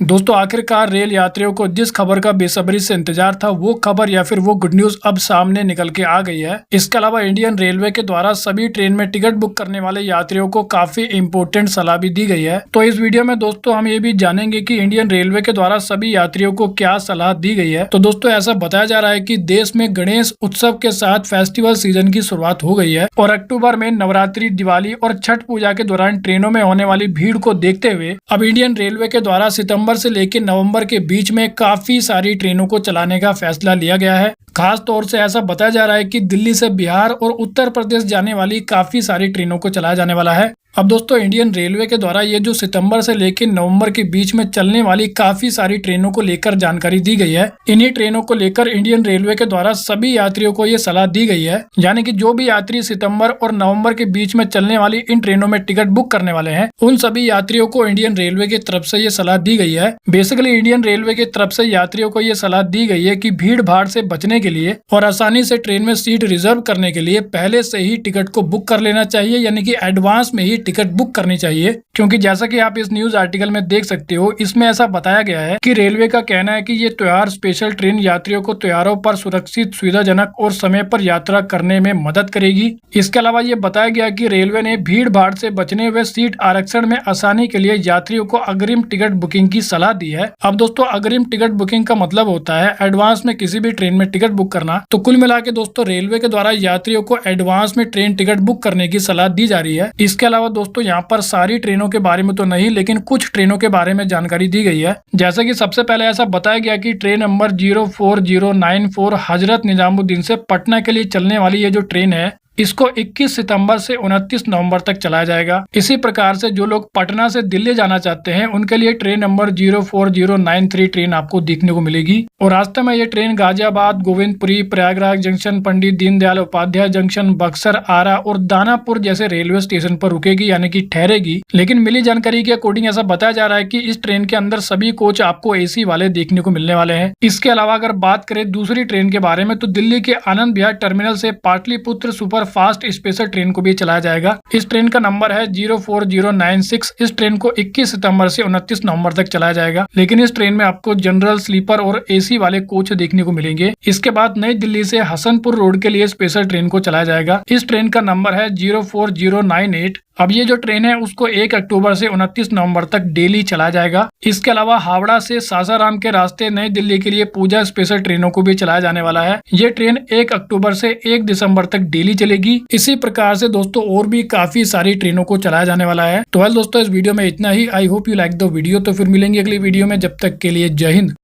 दोस्तों आखिरकार रेल यात्रियों को जिस खबर का बेसब्री से इंतजार था वो खबर या फिर वो गुड न्यूज अब सामने निकल के आ गई है। इसके अलावा इंडियन रेलवे के द्वारा सभी ट्रेन में टिकट बुक करने वाले यात्रियों को काफी इंपोर्टेंट सलाह भी दी गई है। तो इस वीडियो में दोस्तों हम ये भी जानेंगे कि इंडियन रेलवे के द्वारा सभी यात्रियों को क्या सलाह दी गई है। तो दोस्तों ऐसा बताया जा रहा है कि देश में गणेश उत्सव के साथ फेस्टिवल सीजन की शुरुआत हो गई है और अक्टूबर में नवरात्रि, दिवाली और छठ पूजा के दौरान ट्रेनों में होने वाली भीड़ को देखते हुए अब इंडियन रेलवे के द्वारा सितंबर से लेकर नवंबर के बीच में काफी सारी ट्रेनों को चलाने का फैसला लिया गया है। खास तौर से ऐसा बताया जा रहा है कि दिल्ली से बिहार और उत्तर प्रदेश जाने वाली काफी सारी ट्रेनों को चलाया जाने वाला है। अब दोस्तों इंडियन रेलवे के द्वारा ये जो सितंबर से लेकर नवंबर के बीच में चलने वाली काफी सारी ट्रेनों को लेकर जानकारी दी गई है। इन्हीं ट्रेनों को लेकर इंडियन रेलवे के द्वारा सभी यात्रियों को ये सलाह दी गई है, यानी कि जो भी यात्री सितंबर और नवंबर के बीच में चलने वाली इन ट्रेनों में टिकट बुक करने वाले हैं उन सभी यात्रियों को इंडियन रेलवे की तरफ से ये सलाह दी गई है। बेसिकली इंडियन रेलवे की तरफ से यात्रियों को ये सलाह दी गई है कि भीड़ भाड़ से बचने के लिए और आसानी से ट्रेन में सीट रिजर्व करने के लिए पहले से ही टिकट को बुक कर लेना चाहिए, यानी कि एडवांस में ही टिकट बुक करनी चाहिए। क्योंकि जैसा कि आप इस न्यूज आर्टिकल में देख सकते हो, इसमें ऐसा बताया गया है कि रेलवे का कहना है कि ये त्योहार स्पेशल ट्रेन यात्रियों को त्योहारों पर सुरक्षित, सुविधाजनक और समय पर यात्रा करने में मदद करेगी। इसके अलावा ये बताया गया कि रेलवे ने भीड़ भाड़ से बचने हुए सीट आरक्षण में आसानी के लिए यात्रियों को अग्रिम टिकट बुकिंग की सलाह दी है। अब दोस्तों अग्रिम टिकट बुकिंग का मतलब होता है एडवांस में किसी भी ट्रेन में टिकट बुक करना। तो कुल मिला के दोस्तों रेलवे के द्वारा यात्रियों को एडवांस में ट्रेन टिकट बुक करने की सलाह दी जा रही है। इसके अलावा दोस्तों यहाँ पर सारी ट्रेनों के बारे में तो नहीं, लेकिन कुछ ट्रेनों के बारे में जानकारी दी गई है। जैसे कि सबसे पहले ऐसा बताया गया कि ट्रेन नंबर 04094 हजरत निजामुद्दीन से पटना के लिए चलने वाली ये जो ट्रेन है इसको 21 सितंबर से 29 नवंबर तक चलाया जाएगा। इसी प्रकार से जो लोग पटना से दिल्ली जाना चाहते हैं उनके लिए ट्रेन नंबर 04093 ट्रेन आपको देखने को मिलेगी और रास्ते में ये train Ghaziabad, Govindpuri, Prayagraj junction, Pandit Deendayal Upadhyay junction, Buxar, आरा और दानापुर जैसे रेलवे स्टेशन पर रुकेगी, यानी कि ठहरेगी। लेकिन मिली जानकारी के अकॉर्डिंग ऐसा बताया जा रहा है कि इस ट्रेन के अंदर सभी कोच आपको एसी वाले देखने को मिलने वाले हैं। इसके अलावा अगर बात करें दूसरी ट्रेन के बारे में तो दिल्ली के आनंद विहार टर्मिनल से Pataliputra super fast special train को भी चलाया जाएगा। इस ट्रेन का नंबर है 04096। इस ट्रेन को 21 सितंबर से 29 नवंबर तक चलाया जाएगा। लेकिन इस ट्रेन में आपको जनरल, स्लीपर और एसी वाले कोच देखने को मिलेंगे। इसके बाद नई दिल्ली से हसनपुर रोड के लिए स्पेशल ट्रेन को चलाया जाएगा। इस ट्रेन का नंबर है 04098। अब ये जो ट्रेन है उसको 1 अक्टूबर से 29 नवंबर तक डेली चलाया जाएगा। इसके अलावा हावड़ा से सासाराम के रास्ते नई दिल्ली के लिए पूजा स्पेशल ट्रेनों को भी चलाया जाने वाला है। ये ट्रेन 1 अक्टूबर से 1 दिसंबर तक डेली चलेगी। इसी प्रकार से दोस्तों और भी काफी सारी ट्रेनों को चलाया जाने वाला है। तो वेल दोस्तों इस वीडियो में इतना ही। I hope you like the video. तो फिर मिलेंगे अगली वीडियो में, जब तक के लिए जय हिंद।